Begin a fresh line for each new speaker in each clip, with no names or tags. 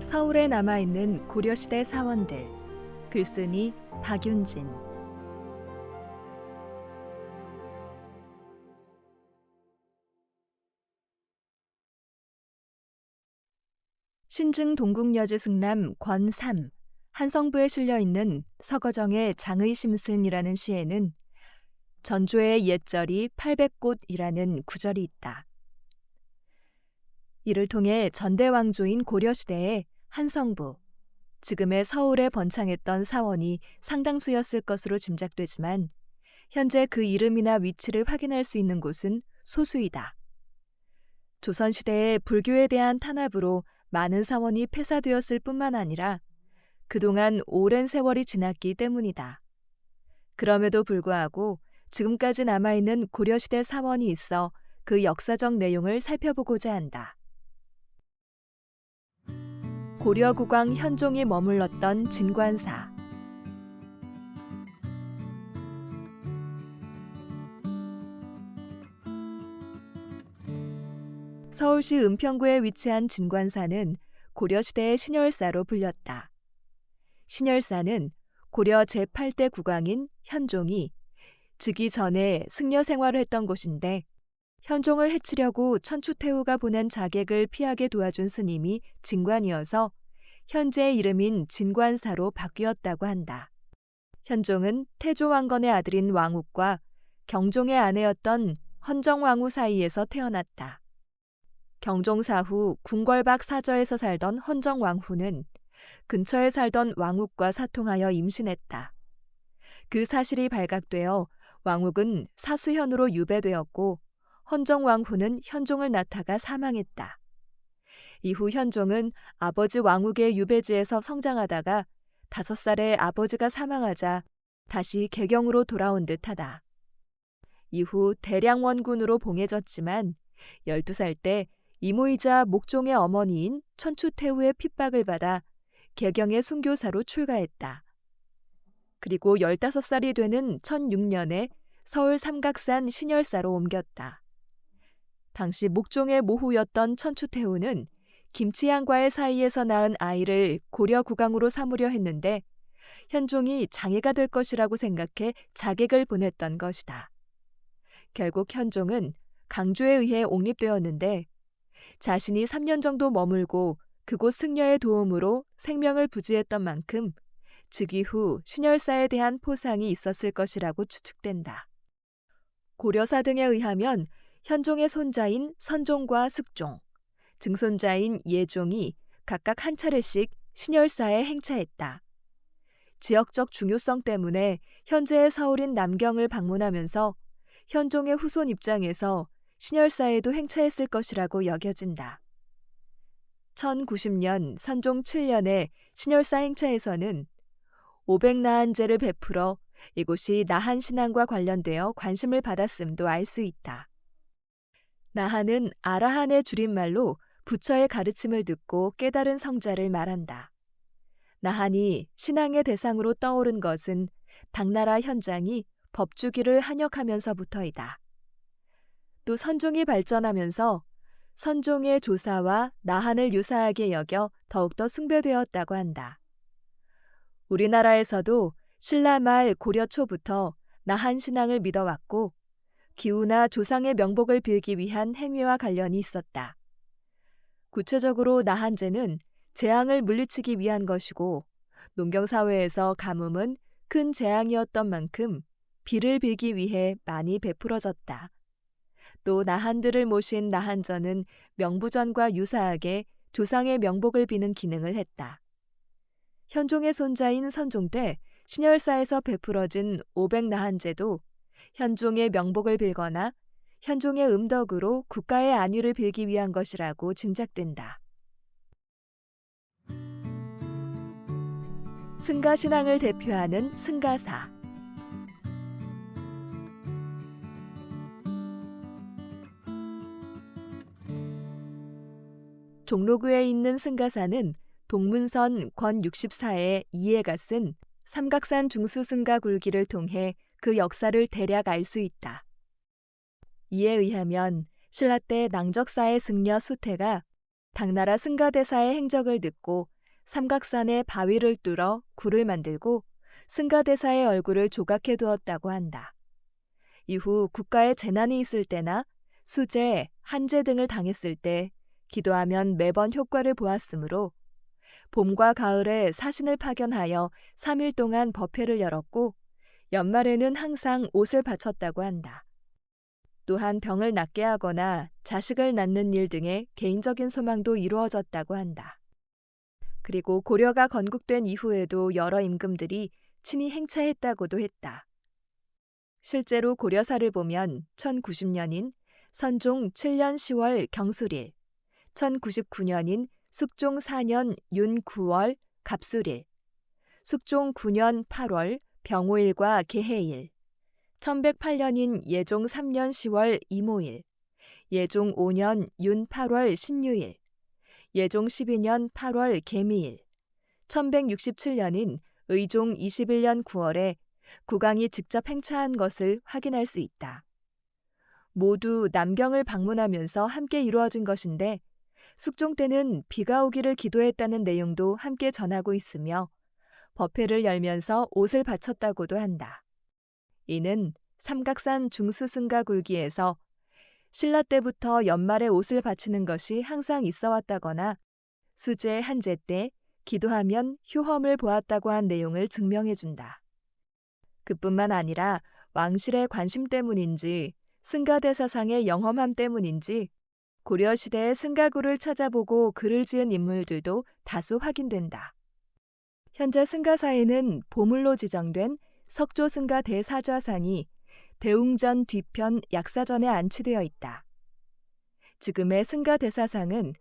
서울에 남아있는 고려시대 사원들. 글쓴이 박윤진. 신증 동국여지 승람 권3 한성부에 실려있는 서거정의 장의심승이라는 시에는 전조의 옛절이 800곳이라는 구절이 있다. 이를 통해 전대왕조인 고려시대에 한성부, 지금의 서울에 번창했던 사원이 상당수였을 것으로 짐작되지만 현재 그 이름이나 위치를 확인할 수 있는 곳은 소수이다. 조선시대의 불교에 대한 탄압으로 많은 사원이 폐사되었을 뿐만 아니라 그동안 오랜 세월이 지났기 때문이다. 그럼에도 불구하고 지금까지 남아있는 고려시대 사원이 있어 그 역사적 내용을 살펴보고자 한다. 고려국왕 현종이 머물렀던 진관사. 서울시 은평구에 위치한 진관사는 고려시대의 신열사로 불렸다. 신열사는 고려 제8대 국왕인 현종이 즉위 전에 승려 생활을 했던 곳인데 현종을 해치려고 천추태후가 보낸 자객을 피하게 도와준 스님이 진관이어서 현재의 이름인 진관사로 바뀌었다고 한다. 현종은 태조왕건의 아들인 왕욱과 경종의 아내였던 헌정왕후 사이에서 태어났다. 경종사 후 궁궐박 사저에서 살던 헌정왕후는 근처에 살던 왕욱과 사통하여 임신했다. 그 사실이 발각되어 왕욱은 사수현으로 유배되었고 헌정왕후는 현종을 낳다가 사망했다. 이후 현종은 아버지 왕욱의 유배지에서 성장하다가 5살에 아버지가 사망하자 다시 개경으로 돌아온 듯하다. 이후 대량원군으로 봉해졌지만 12살 때 이모이자 목종의 어머니인 천추태후의 핍박을 받아 개경의 순교사로 출가했다. 그리고 15살이 되는 1006년에 서울 삼각산 신열사로 옮겼다. 당시 목종의 모후였던 천추태후는 김치향과의 사이에서 낳은 아이를 고려국왕으로 삼으려 했는데 현종이 장애가 될 것이라고 생각해 자객을 보냈던 것이다. 결국 현종은 강조에 의해 옹립되었는데 자신이 3년 정도 머물고 그곳 승려의 도움으로 생명을 부지했던 만큼 즉위 후 신열사에 대한 포상이 있었을 것이라고 추측된다. 고려사 등에 의하면 현종의 손자인 선종과 숙종, 증손자인 예종이 각각 한 차례씩 신열사에 행차했다. 지역적 중요성 때문에 현재의 서울인 남경을 방문하면서 현종의 후손 입장에서 신열사에도 행차했을 것이라고 여겨진다. 1090년 선종 7년에 신열사 행차에서는 500나한제를 베풀어 이곳이 나한 신앙과 관련되어 관심을 받았음도 알 수 있다. 나한은 아라한의 줄임말로 부처의 가르침을 듣고 깨달은 성자를 말한다. 나한이 신앙의 대상으로 떠오른 것은 당나라 현장이 법주기를 한역하면서부터이다. 또 선종이 발전하면서 선종의 조사와 나한을 유사하게 여겨 더욱더 숭배되었다고 한다. 우리나라에서도 신라 말 고려 초부터 나한 신앙을 믿어왔고 기후나 조상의 명복을 빌기 위한 행위와 관련이 있었다. 구체적으로 나한제는 재앙을 물리치기 위한 것이고 농경사회에서 가뭄은 큰 재앙이었던 만큼 비를 빌기 위해 많이 베풀어졌다. 또 나한들을 모신 나한전은 명부전과 유사하게 조상의 명복을 비는 기능을 했다. 현종의 손자인 선종 때 신열사에서 베풀어진 500나한제도 현종의 명복을 빌거나 현종의 음덕으로 국가의 안위를 빌기 위한 것이라고 짐작된다. 승가신앙을 대표하는 승가사. 종로구에 있는 승가사는 동문선 권 64의 이해가 쓴 삼각산 중수승가 굴기를 통해 그 역사를 대략 알 수 있다. 이에 의하면 신라 때 낭적사의 승려 수태가 당나라 승가대사의 행적을 듣고 삼각산에 바위를 뚫어 굴을 만들고 승가대사의 얼굴을 조각해 두었다고 한다. 이후 국가에 재난이 있을 때나 수재, 한재 등을 당했을 때 기도하면 매번 효과를 보았으므로 봄과 가을에 사신을 파견하여 3일 동안 법회를 열었고 연말에는 항상 옷을 바쳤다고 한다. 또한 병을 낫게 하거나 자식을 낳는 일 등의 개인적인 소망도 이루어졌다고 한다. 그리고 고려가 건국된 이후에도 여러 임금들이 친히 행차했다고도 했다. 실제로 고려사를 보면 1090년인 선종 7년 10월 경술일, 1099년인 숙종 4년 윤 9월 갑술일, 숙종 9년 8월 병오일과 개해일, 1108년인 예종 3년 10월 이모일, 예종 5년 윤 8월 신유일, 예종 12년 8월 개미일, 1167년인 의종 21년 9월에 국왕이 직접 행차한 것을 확인할 수 있다. 모두 남경을 방문하면서 함께 이루어진 것인데 숙종 때는 비가 오기를 기도했다는 내용도 함께 전하고 있으며 법회를 열면서 옷을 바쳤다고도 한다. 이는 삼각산 중수승가 굴기에서 신라 때부터 연말에 옷을 바치는 것이 항상 있어 왔다거나 수제 한제 때 기도하면 효험을 보았다고 한 내용을 증명해준다. 그뿐만 아니라 왕실의 관심 때문인지 승가대사상의 영험함 때문인지 고려시대의 승가굴을 찾아보고 글을 지은 인물들도 다수 확인된다. 현재 승가사에는 보물로 지정된 석조승가 대사좌상이 대웅전 뒤편 약사전에 안치되어 있다. 지금의 승가대사상은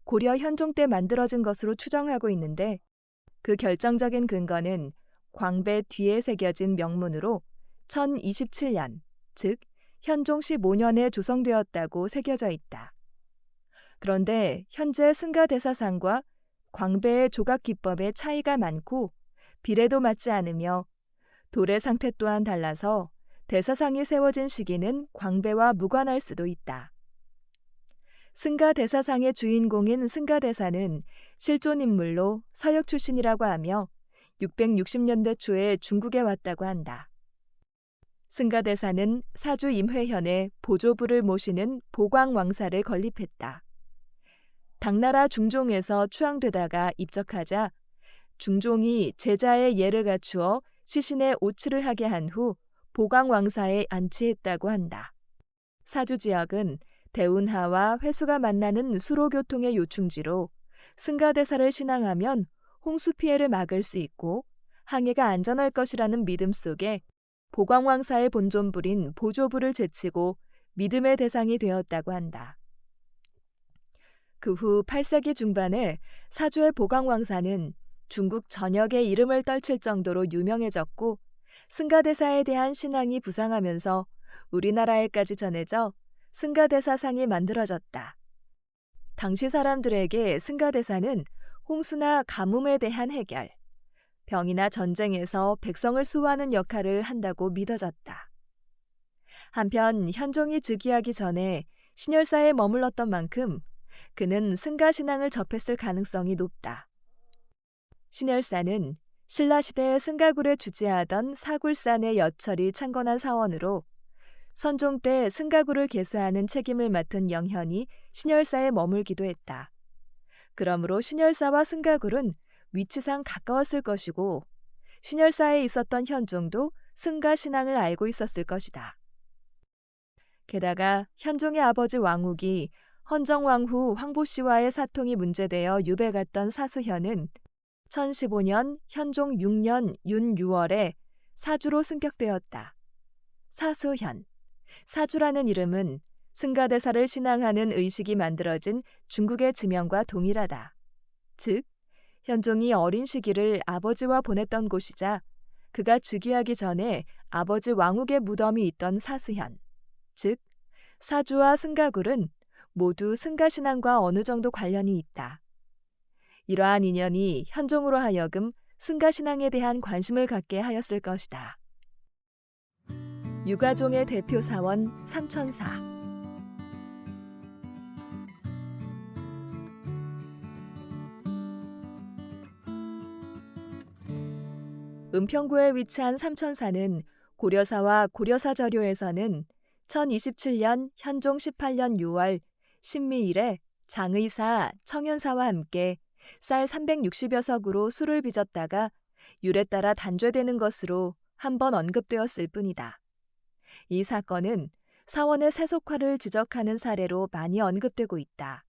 고려 현종 때 만들어진 것으로 추정하고 있는데 그 결정적인 근거는 광배 뒤에 새겨진 명문으로 1027년, 즉 현종 15년에 조성되었다고 새겨져 있다. 그런데 현재 승가대사상과 광배의 조각 기법에 차이가 많고 비례도 맞지 않으며 돌의 상태 또한 달라서 대사상이 세워진 시기는 광배와 무관할 수도 있다. 승가대사상의 주인공인 승가대사는 실존 인물로 서역 출신이라고 하며 660년대 초에 중국에 왔다고 한다. 승가대사는 사주 임회현에 보조부를 모시는 보광왕사를 건립했다. 당나라 중종에서 추앙되다가 입적하자 중종이 제자의 예를 갖추어 시신에 오치를 하게 한 후 보광왕사에 안치했다고 한다. 사주 지역은 대운하와 회수가 만나는 수로교통의 요충지로 승가대사를 신앙하면 홍수 피해를 막을 수 있고 항해가 안전할 것이라는 믿음 속에 보광왕사의 본존불인 보조부를 제치고 믿음의 대상이 되었다고 한다. 그 후 8세기 중반에 사주의 보광왕사는 중국 전역에 이름을 떨칠 정도로 유명해졌고 승가대사에 대한 신앙이 부상하면서 우리나라에까지 전해져 승가대사상이 만들어졌다. 당시 사람들에게 승가대사는 홍수나 가뭄에 대한 해결, 병이나 전쟁에서 백성을 수호하는 역할을 한다고 믿어졌다. 한편 현종이 즉위하기 전에 신열사에 머물렀던 만큼 그는 승가신앙을 접했을 가능성이 높다. 신열사는 신라시대의 승가굴에 주재하던 사굴산의 여철이 창건한 사원으로 선종 때 승가굴을 개수하는 책임을 맡은 영현이 신열사에 머물기도 했다. 그러므로 신열사와 승가굴은 위치상 가까웠을 것이고 신열사에 있었던 현종도 승가 신앙을 알고 있었을 것이다. 게다가 현종의 아버지 왕욱이 헌정왕후 황보씨와의 사통이 문제되어 유배 갔던 사수현은 1015년 현종 6년 윤 6월에 사주로 승격되었다. 사수현, 사주라는 이름은 승가대사를 신앙하는 의식이 만들어진 중국의 지명과 동일하다. 즉, 현종이 어린 시기를 아버지와 보냈던 곳이자 그가 즉위하기 전에 아버지 왕욱의 무덤이 있던 사수현, 즉 사주와 승가굴은 모두 승가신앙과 어느 정도 관련이 있다. 이러한 인연이 현종으로 하여금 승가신앙에 대한 관심을 갖게 하였을 것이다. 유가종의 대표 사원 삼천사. 은평구에 위치한 삼천사는 고려사와 고려사 저료에서는 1027년 현종 18년 6월 신미일에 장의사, 청윤사와 함께 쌀 360여 석으로 술을 빚었다가 율에 따라 단죄되는 것으로 한 번 언급되었을 뿐이다. 이 사건은 사원의 세속화를 지적하는 사례로 많이 언급되고 있다.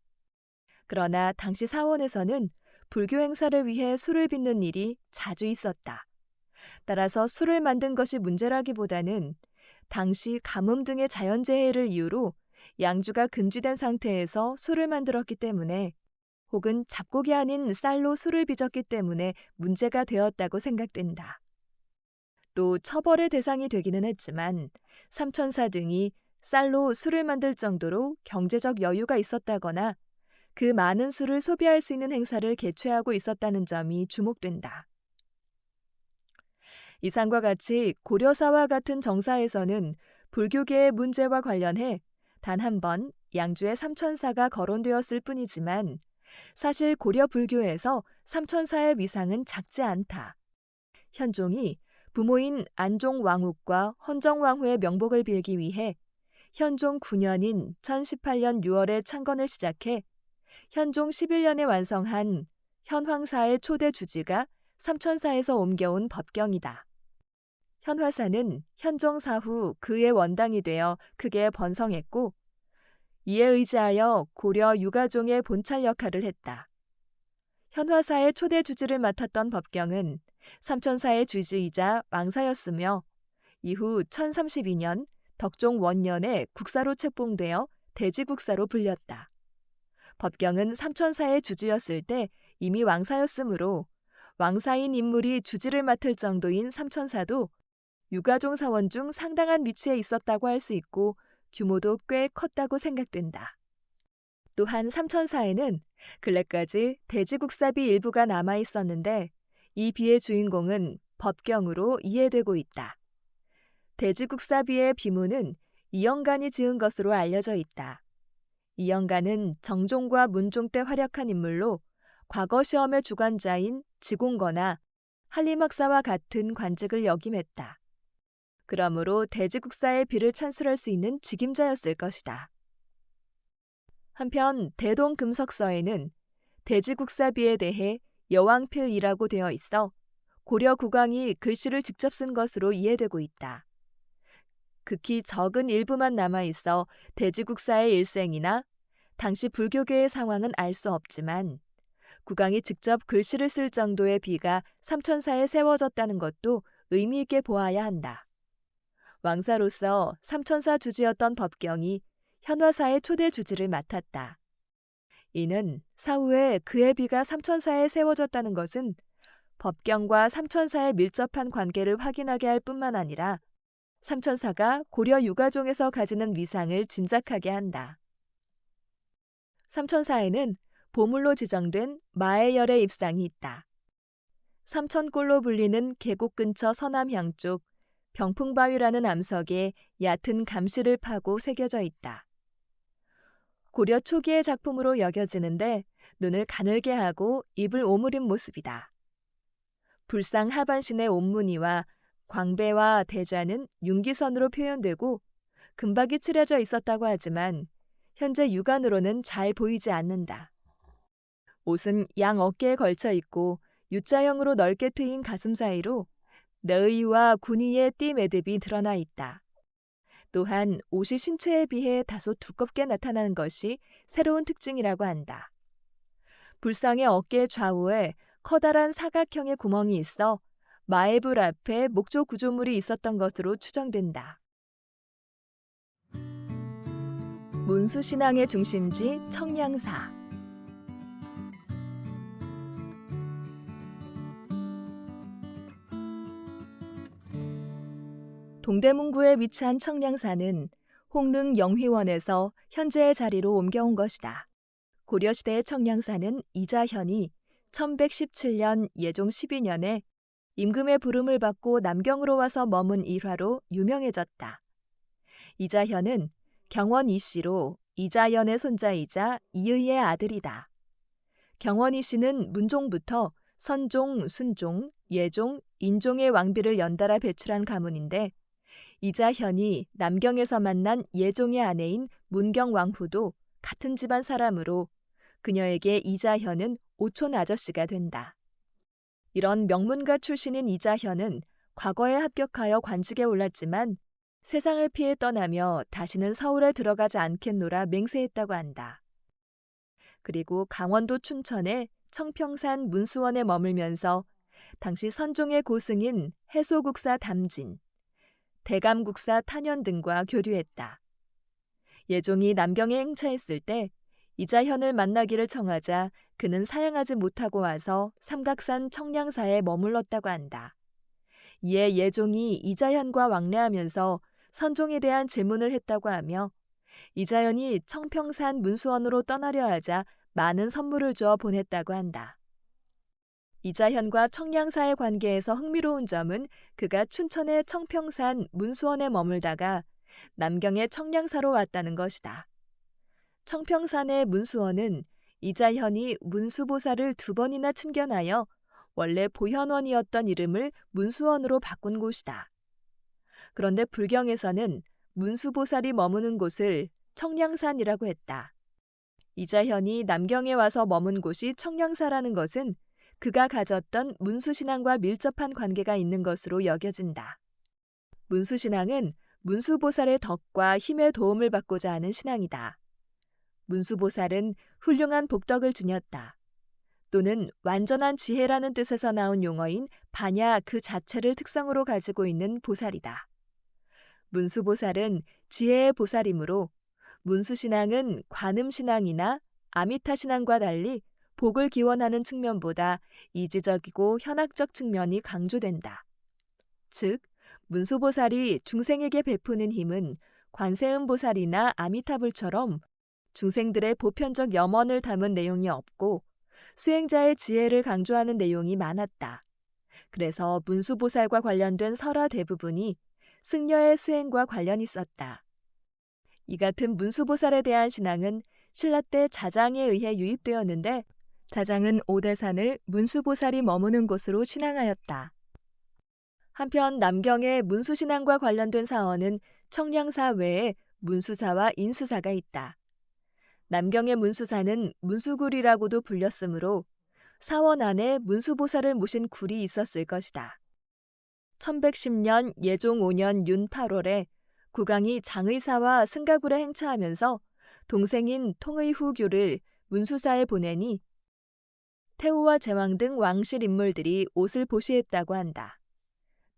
그러나 당시 사원에서는 불교 행사를 위해 술을 빚는 일이 자주 있었다. 따라서 술을 만든 것이 문제라기보다는 당시 가뭄 등의 자연재해를 이유로 양주가 금지된 상태에서 술을 만들었기 때문에 혹은 잡곡이 아닌 쌀로 술을 빚었기 때문에 문제가 되었다고 생각된다. 또 처벌의 대상이 되기는 했지만 삼천사 등이 쌀로 술을 만들 정도로 경제적 여유가 있었다거나 그 많은 술을 소비할 수 있는 행사를 개최하고 있었다는 점이 주목된다. 이상과 같이 고려사와 같은 정사에서는 불교계의 문제와 관련해 단 한 번 양주에 삼천사가 거론되었을 뿐이지만 사실 고려 불교에서 삼천사의 위상은 작지 않다. 현종이 부모인 안종 왕욱과 헌정 왕후의 명복을 빌기 위해 현종 9년인 1018년 6월에 창건을 시작해 현종 11년에 완성한 현황사의 초대 주지가 삼천사에서 옮겨온 법경이다. 현화사는 현종 사후 그의 원당이 되어 크게 번성했고 이에 의지하여 고려 유가종의 본찰 역할을 했다. 현화사의 초대 주지를 맡았던 법경은 삼천사의 주지이자 왕사였으며 이후 1032년 덕종 원년에 국사로 책봉되어 대지국사로 불렸다. 법경은 삼천사의 주지였을 때 이미 왕사였으므로 왕사인 인물이 주지를 맡을 정도인 삼천사도 유가종 사원 중 상당한 위치에 있었다고 할 수 있고 규모도 꽤 컸다고 생각된다. 또한 삼천사에는 근래까지 대지국사비 일부가 남아 있었는데 이 비의 주인공은 법경으로 이해되고 있다. 대지국사비의 비문은 이영간이 지은 것으로 알려져 있다. 이영간은 정종과 문종 때 활약한 인물로 과거 시험의 주관자인 지공거나 한림학사와 같은 관직을 역임했다. 그러므로 대지국사의 비를 찬술할 수 있는 직임자였을 것이다. 한편 대동금석서에는 대지국사비에 대해 여왕필이라고 되어 있어 고려 국왕이 글씨를 직접 쓴 것으로 이해되고 있다. 극히 적은 일부만 남아있어 대지국사의 일생이나 당시 불교계의 상황은 알 수 없지만 국왕이 직접 글씨를 쓸 정도의 비가 삼천사에 세워졌다는 것도 의미 있게 보아야 한다. 왕사로서 삼천사 주지였던 법경이 현화사의 초대 주지를 맡았다. 이는 사후에 그의 비가 삼천사에 세워졌다는 것은 법경과 삼천사의 밀접한 관계를 확인하게 할 뿐만 아니라 삼천사가 고려 유가종에서 가지는 위상을 짐작하게 한다. 삼천사에는 보물로 지정된 마애열의 입상이 있다. 삼천골로 불리는 계곡 근처 서남향 쪽 병풍바위라는 암석에 얕은 감시를 파고 새겨져 있다. 고려 초기의 작품으로 여겨지는데 눈을 가늘게 하고 입을 오므린 모습이다. 불상 하반신의 옴무늬와 광배와 대좌는 윤기선으로 표현되고 금박이 칠해져 있었다고 하지만 현재 육안으로는 잘 보이지 않는다. 옷은 양 어깨에 걸쳐 있고 U자형으로 넓게 트인 가슴 사이로 너의와 군의의 띠 매듭이 드러나 있다. 또한 옷이 신체에 비해 다소 두껍게 나타나는 것이 새로운 특징이라고 한다. 불상의 어깨 좌우에 커다란 사각형의 구멍이 있어 마애불 앞에 목조 구조물이 있었던 것으로 추정된다. 문수신앙의 중심지 청량사. 동대문구에 위치한 청량사는 홍릉 영휘원에서 현재의 자리로 옮겨온 것이다. 고려시대의 청량사는 이자현이 1117년 예종 12년에 임금의 부름을 받고 남경으로 와서 머문 일화로 유명해졌다. 이자현은 경원 이씨로 이자연의 손자이자 이의의 아들이다. 경원 이씨는 문종부터 선종, 순종, 예종, 인종의 왕비를 연달아 배출한 가문인데 이자현이 남경에서 만난 예종의 아내인 문경왕후도 같은 집안 사람으로 그녀에게 이자현은 오촌 아저씨가 된다. 이런 명문가 출신인 이자현은 과거에 합격하여 관직에 올랐지만 세상을 피해 떠나며 다시는 서울에 들어가지 않겠노라 맹세했다고 한다. 그리고 강원도 춘천의 청평산 문수원에 머물면서 당시 선종의 고승인 해소국사 담진, 대감국사 탄현 등과 교류했다. 예종이 남경에 행차했을 때 이자현을 만나기를 청하자 그는 사양하지 못하고 와서 삼각산 청량사에 머물렀다고 한다. 이에 예종이 이자현과 왕래하면서 선종에 대한 질문을 했다고 하며 이자현이 청평산 문수원으로 떠나려 하자 많은 선물을 주어 보냈다고 한다. 이자현과 청량사의 관계에서 흥미로운 점은 그가 춘천의 청평산 문수원에 머물다가 남경의 청량사로 왔다는 것이다. 청평산의 문수원은 이자현이 문수보살을 2번이나 친견하여 원래 보현원이었던 이름을 문수원으로 바꾼 곳이다. 그런데 불경에서는 문수보살이 머무는 곳을 청량산이라고 했다. 이자현이 남경에 와서 머문 곳이 청량사라는 것은 그가 가졌던 문수신앙과 밀접한 관계가 있는 것으로 여겨진다. 문수신앙은 문수보살의 덕과 힘의 도움을 받고자 하는 신앙이다. 문수보살은 훌륭한 복덕을 지녔다. 또는 완전한 지혜라는 뜻에서 나온 용어인 반야 그 자체를 특성으로 가지고 있는 보살이다. 문수보살은 지혜의 보살이므로 문수신앙은 관음신앙이나 아미타신앙과 달리 복을 기원하는 측면보다 이지적이고 현학적 측면이 강조된다. 즉, 문수보살이 중생에게 베푸는 힘은 관세음보살이나 아미타불처럼 중생들의 보편적 염원을 담은 내용이 없고 수행자의 지혜를 강조하는 내용이 많았다. 그래서 문수보살과 관련된 설화 대부분이 승려의 수행과 관련이 있었다. 이 같은 문수보살에 대한 신앙은 신라 때 자장에 의해 유입되었는데 자장은 오대산을 문수보살이 머무는 곳으로 신앙하였다. 한편 남경의 문수신앙과 관련된 사원은 청량사 외에 문수사와 인수사가 있다. 남경의 문수사는 문수굴이라고도 불렸으므로 사원 안에 문수보살을 모신 굴이 있었을 것이다. 1110년 예종 5년 윤 8월에 국왕이 장의사와 승가굴에 행차하면서 동생인 통의후교를 문수사에 보내니 태우와 제왕 등 왕실 인물들이 옷을 보시했다고 한다.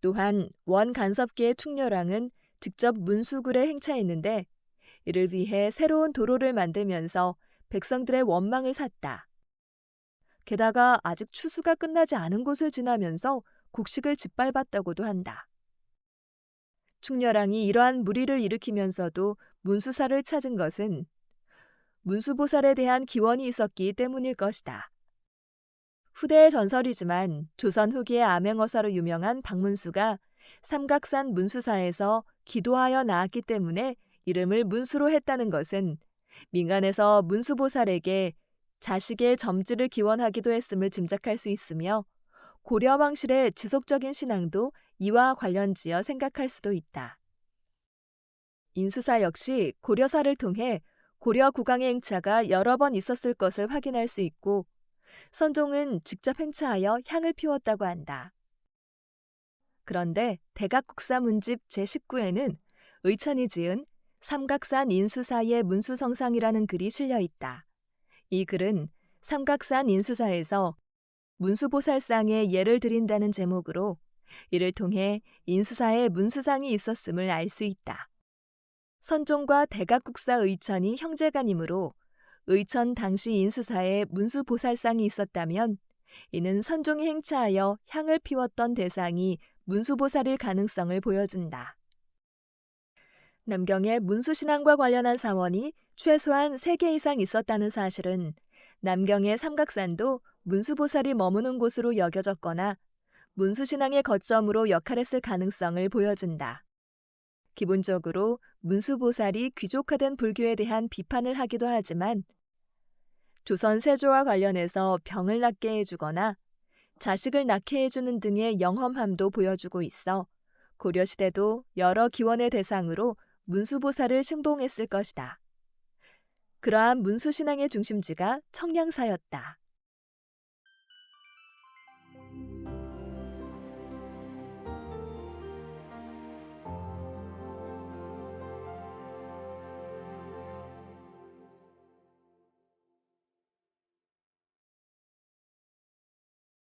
또한 원 간섭기의 충렬왕은 직접 문수굴에 행차했는데 이를 위해 새로운 도로를 만들면서 백성들의 원망을 샀다. 게다가 아직 추수가 끝나지 않은 곳을 지나면서 곡식을 짓밟았다고도 한다. 충렬왕이 이러한 무리를 일으키면서도 문수사를 찾은 것은 문수보살에 대한 기원이 있었기 때문일 것이다. 후대의 전설이지만 조선 후기의 암행어사로 유명한 박문수가 삼각산 문수사에서 기도하여 나았기 때문에 이름을 문수로 했다는 것은 민간에서 문수보살에게 자식의 점지를 기원하기도 했음을 짐작할 수 있으며 고려 왕실의 지속적인 신앙도 이와 관련지어 생각할 수도 있다. 인수사 역시 고려사를 통해 고려 국왕의 행차가 여러 번 있었을 것을 확인할 수 있고 선종은 직접 행차하여 향을 피웠다고 한다. 그런데 대각국사 문집 제19에는 의천이 지은 삼각산 인수사의 문수성상이라는 글이 실려 있다. 이 글은 삼각산 인수사에서 문수보살상에 예를 드린다는 제목으로 이를 통해 인수사에 문수상이 있었음을 알 수 있다. 선종과 대각국사 의천이 형제간이므로 의천 당시 인수사에 문수보살상이 있었다면 이는 선종이 행차하여 향을 피웠던 대상이 문수보살일 가능성을 보여준다. 남경의 문수신앙과 관련한 사원이 최소한 3개 이상 있었다는 사실은 남경의 삼각산도 문수보살이 머무는 곳으로 여겨졌거나 문수신앙의 거점으로 역할했을 가능성을 보여준다. 기본적으로 문수보살이 귀족화된 불교에 대한 비판을 하기도 하지만 조선 세조와 관련해서 병을 낫게 해주거나 자식을 낳게 해주는 등의 영험함도 보여주고 있어 고려시대도 여러 기원의 대상으로 문수보살을 신봉했을 것이다. 그러한 문수신앙의 중심지가 청량사였다.